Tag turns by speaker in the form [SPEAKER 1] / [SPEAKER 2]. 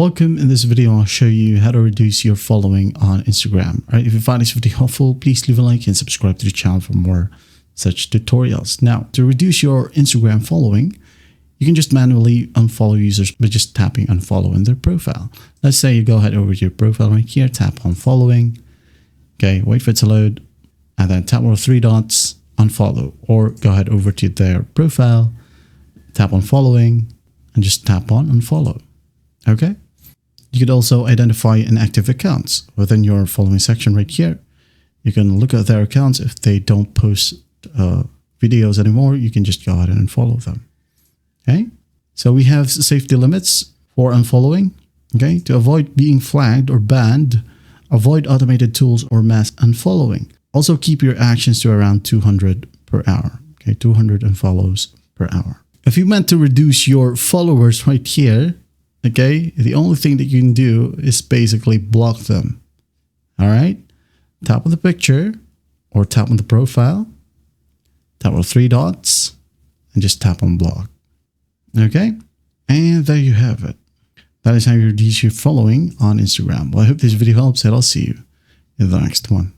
[SPEAKER 1] Welcome. In this video, I'll show you how to reduce your following on Instagram. All right, if you find this video helpful, please leave a like and subscribe to the channel for more such tutorials. Now, to reduce your Instagram following, you can just manually unfollow users by just tapping unfollow in their profile. Let's say you go ahead over to your profile right here, tap on following. Okay, wait for it to load, and then tap on the three dots, unfollow, or go ahead over to their profile, tap on following, and just tap on unfollow. Okay. You could also identify inactive accounts within your following section right here. You can look at their accounts. If they don't post videos anymore, you can just go ahead and unfollow them. Okay. So we have safety limits for unfollowing. Okay. To avoid being flagged or banned, avoid automated tools or mass unfollowing. Also keep your actions to around 200 per hour. Okay. 200 unfollows per hour. If you meant to reduce your followers right here, okay, the only thing that you can do is basically block them. All right. Tap on the picture or tap on the profile, tap on three dots, and just tap on block. Okay. And there you have it. That is how you reduce your following on Instagram. Well, I hope this video helps, and I'll see you in the next one.